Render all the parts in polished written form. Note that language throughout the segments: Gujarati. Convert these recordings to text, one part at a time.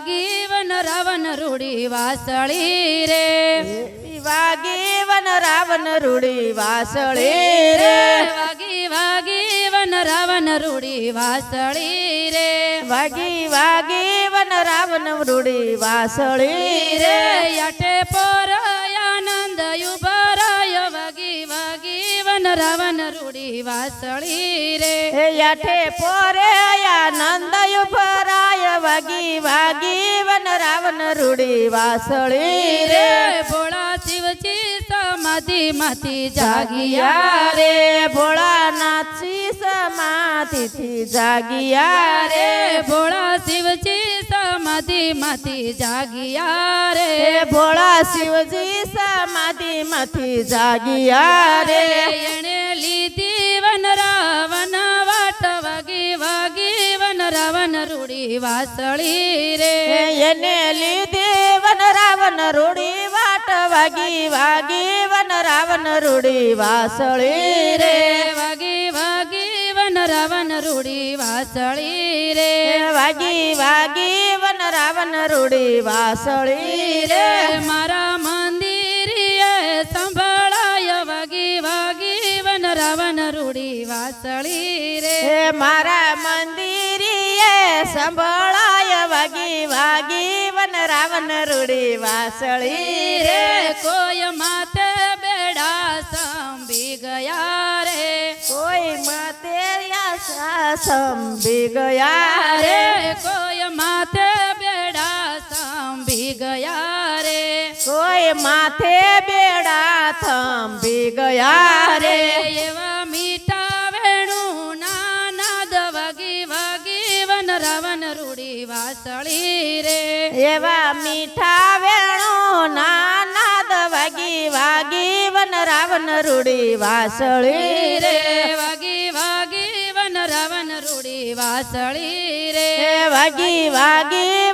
વાગી વન રાવણ રૂડી વાસળી રે વાગી વન રાવણ રૂડી વાસળી રે વાગી વન રાવણ રૂડી વાસળી રે વાગી વન રાવણ રૂડી વાસળી રે યાટે પર આનંદ યુભરાય વાગી વન રાવણ રૂડી વાસળી રે યાઠે પોરે આનંદ યુભરાય વાગી વન રાવણ રૂડી વાસળી રે ભોળા શિવજી સમાધિ માંથી જાગિયા રે ભોળાનાથજી સમાધિથી જાગિયા રે ભોળા શિવજી સમાધિ માંથી જાગિયા રે ભોળા શિવજી સમાધિ માંથી જાગિયા રે એણે લીધી વન રાવણ વાટ વાગી વન રાવણ રૂડી વાસળી રે એને લીધે વન રાવણ રૂડી વાટ વાગી વન રાવણ રૂડી વાસળી રે વાગી વન રાવણ રૂડી વાસળી રે વાગી વન રાવણ રૂડી વાસળી રે મારા મંદિરે સંભળાય વાગી વન રાવણ રૂડી વાસળી રે મારા મંદિરે સંભળાય વાગી વન રાવણ રૂડી વાસળી રે કોઈ માથે બેડા સંભી ગયા રે કોઈ માતેરિયા સંભી ગયા રે કોઈ માથે બેડા સંભી ગયા રે કોઈ માથે બેડા થંભી ગયા રે એવા મીઠા વેણું નાદ વાગી વન રાવણ રૂડી વાસળી રે એવા મીઠા વેણો નાદ વાગી વન રાવણ રૂડી વાસળી રે વાગી વન રાવણ રૂડી વાસળી રે વાગી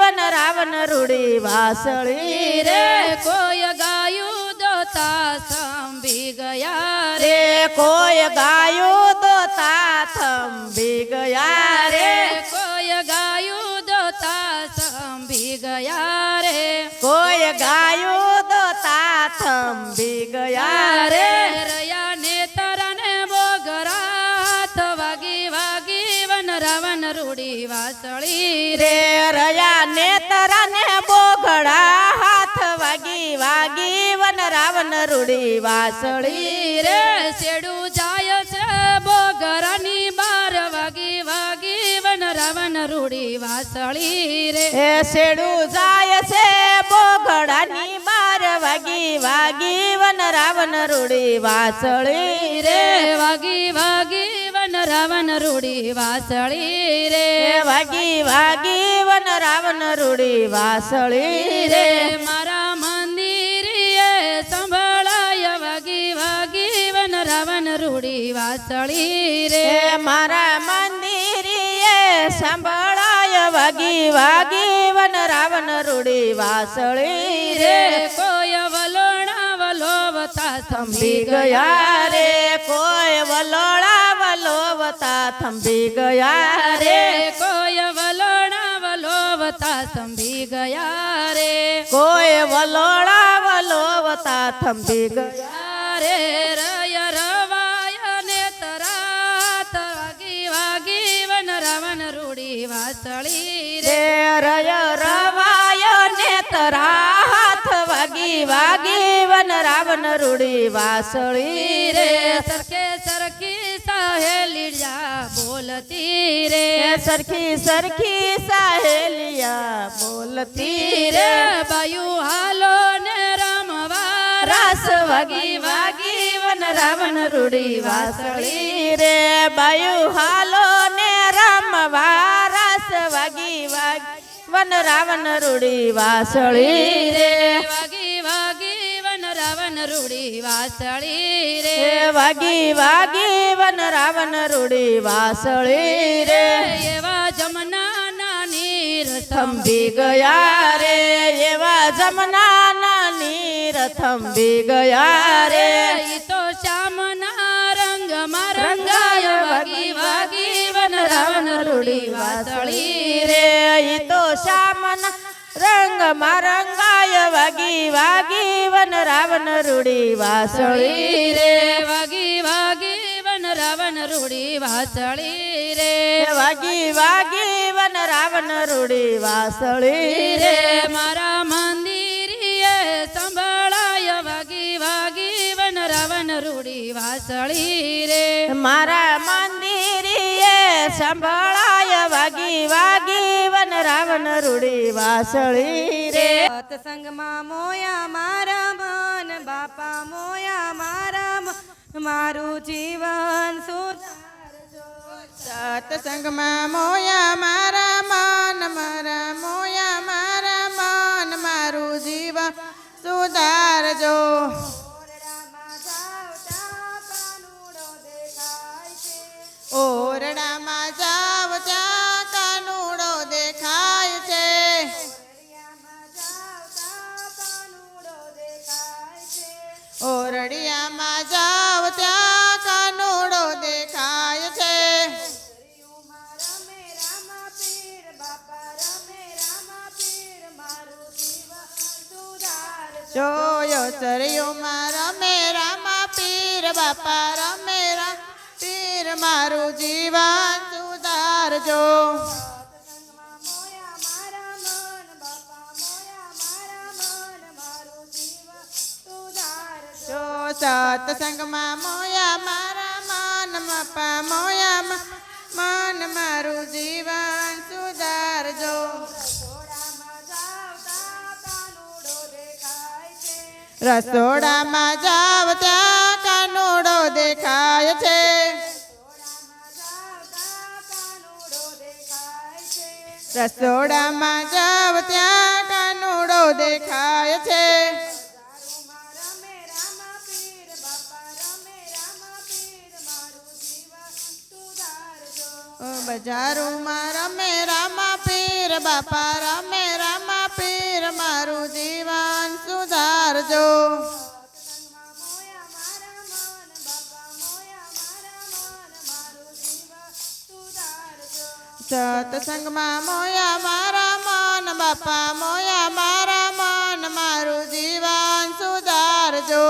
વન રાવણ રૂડી વાસળી રે કોઈ ગાયું દોતા સંભી ગયા રે કોઈ ગાયું દોતા થંભી ગયા રે કોઈ ગાયું દોતા સંભી ગયા રે કોઈ ગાયું દોતા થંભી ગયા રે રયા ને તરને બોગરાત વાગી વન રાવણ રૂડી વાસળી રે રયા નેતરા ને બોગડા હાથ વાગી વન રાવણ રૂડી વાસળી રે શેડું જાય છે બોગરાની બાર વાગી વન રાવણ રૂડી વાસળી રે શેડું જાય છે બોગડાની બાર વાગી વન રાવણ રૂડી વાસળી રે વાગી વન રાવણ રૂડી વાસળી રે વાગી વન રાવણ રૂડી વાસળી રે મારા મંદિરે સંભળાય વાગી વન રાવણ રૂડી વાસળી રે મારા મંદિરે સંભળાય વાગી વન રાવણ રૂડી વાસળી રે કોઈ વલોણા વલોવતા થંભી ગયા રે કોઈ વલોળા વલોવતા થંભી ગયા રે કોઈ વલોણા વલોવતા સંભી ગયા રે કોઈ વલોળા વલોવતા થંભી ગયા રે રય રવાય ને તરાત વાગી વન રાવણ રૂડી વાસળી રે રય રવાય ને તરાત વાગી વન રાવણ રૂડી વાસળી રે સરખી સહેલિયા બોલતી રે સરખી સહેલિયા બોલતી રે બાયુ હાલો ને રમવા રાસ વાગી વન રાવણ રૂડી વાસળી રે બાયુ હાલો ને રમવા રાસ વાગી વન રાવણ રૂડી વાસળી રે વાગી વન રાવણ રૂડી વાસળી રે વાગી વન રાવણ રૂડી વાસળી રે એવા જમના નાની થંભી ગયા રે એવા જમના નાની થંભી ગયા રે તો શ્યામના રંગમાં રંગાય વાગી વન રાવણ રૂડી વાસળી રે તો શ્યામના રંગમાં રંગાય વાગી વાગી વન રાવણ રૂડી વાસળી રે વાગી વાગી વન રાવણ રૂડી વાસળી રે વાગી વાગી વન રાવણ રૂડી વાસળી રે મારા મંદિરીએ સંભળાય વાગી વાગી વન રાવણ રૂડી વાસળી રે મારા મંદિરીએ સંભળાય વાગી વાગી વન રાવણ રૂડી વાસળી રે સત્સંગમાં મોયા મારા મન બાપા મોયા મારા મન મારું જીવન સુધારજો સત્સંગમાં મોયા મારા મન મારા મોયા મારા મન મારું જીવન સુધારજો ઓરડામાં જાવ ત્યાં કાનુડો દેખાય છે ઓરડિયામાં જાવ ત્યાં કાનુડો દેખાય છે જોયો સરયુમાં રમે રામા પીર બાપા રમે રામ પીર મારું જીવન સુધારજો જો સત્સંગમાં મોયા મારા મન બાપા મોયા મન મારું જીવન સુધારજો રસોડામાં જાવ ત્યાં કાનુડો દેખાય છે રસોડામાં જાવ ત્યાં કાનુડો દેખાય છે બજારોમાં રમે રામા પીર બાપા રમે રામા પીર મારું જીવન સુધારજો સત્સંગમાં મોયા મારા મન બાપા મોયા મારા મન મારું જીવન સુધારજો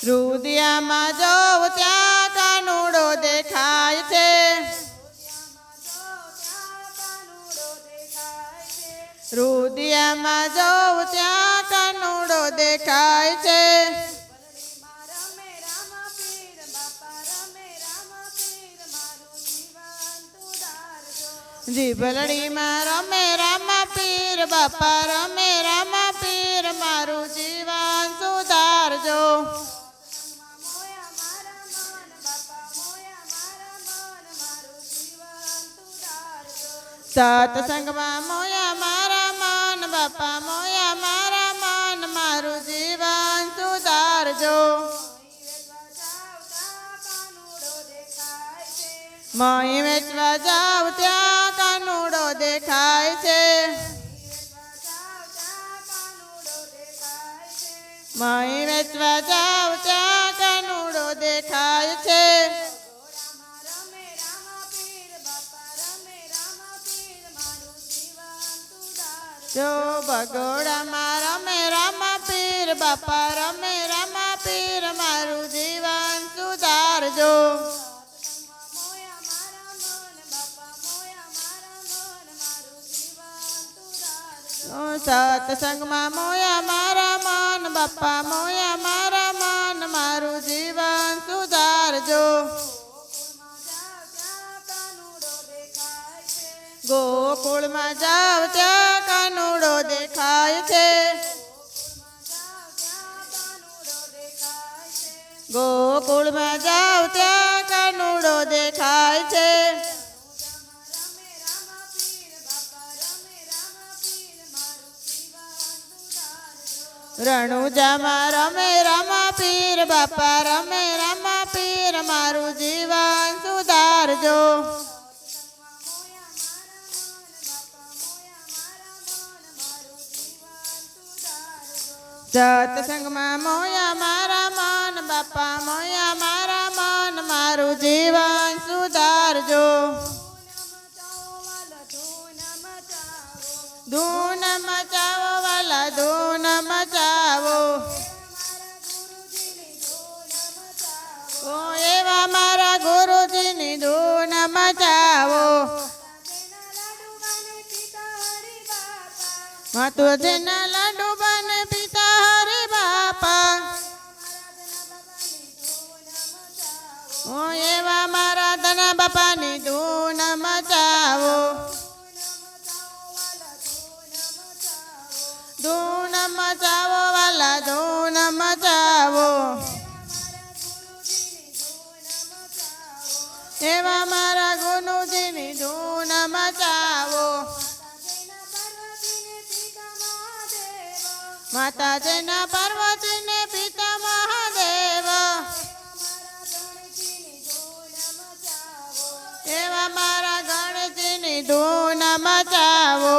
રુદિયામાં જોવ ત્યાં કાનુડો દેખાય છે રુદિયામાં જોવ ત્યાં કાનુડો દેખાય છે જીભલડીમાં રમે રામા પીર બાપા રમે રામા પીર મારું જીવન સુધારજો સત્સંગમાં મોયા મારા મન બાપા મોયા મારા મન મારું જીવન સુધારજો મહી વેચવા જાવ ત્યાં કાનુડો દેખાય છે મહી વેચવા જાવ ત્યાં કાનુડો દેખાય છે જો ભગોડામાં રમે રામા પીર બાપા રમે રામા પીર મારું જીવન સુધારજો સત્સંગમાં મોયા મારા મન બાપા મોયા મારા મન મારું જીવન સુધારજો ગોકુળમાં જાવ ત્યાં કાનુડો દેખાય છે ગોકુળમાં જાવ ત્યાં કાનુડો દેખાય છે રણુજામાં રમે રામા પીર બાપા રમે રામા પીર મારું જીવન સુધારજો સત્સંગમાં મોયા મારા મન બાપા મોયા મારા મન મારું જીવન સુધારજો મચાવો માતુજીના લાડુ બને પિતા હરિ બાપા ઓ એવા મારા ધના બાપાની ધૂન મચાવો ધૂન મચાવો વાલા ધૂન મચાવો એવા મારા ગુરુજીની ધૂન મચાવો માતાજીના પાર્વતીને પિતા મહાદેવ એવા મારા ગણેશજીની ધૂન મચાવો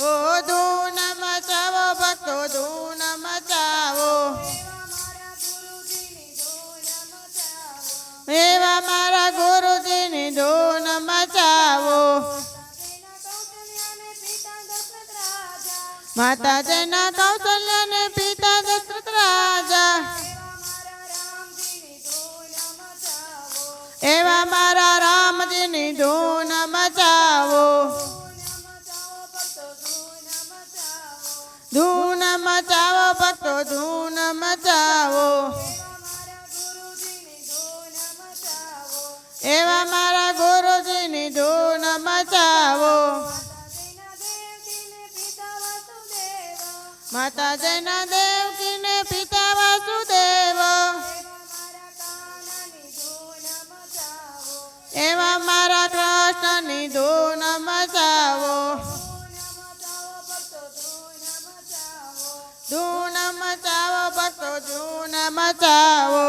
ઓ ધૂન મચાવો ભક્તો ધૂન મચાવો એવા મારા ગુરુજીની ધૂન મચાવો માતાજીના કૌશલ્યને પિતા દશરથ રાજા એવા મારા રામજીની ધૂન મચાવો ધૂન મચાવો ભક્તો ધૂન મચાવો એવા મારા ગુરુજીની ધૂન મચાવો માતાજીના દેવકીને પિતા વાસુદેવ એવા મારા કૃષ્ણની ધૂન મચાવો ધૂન મચાવો ભક્તો ધૂન મચાવો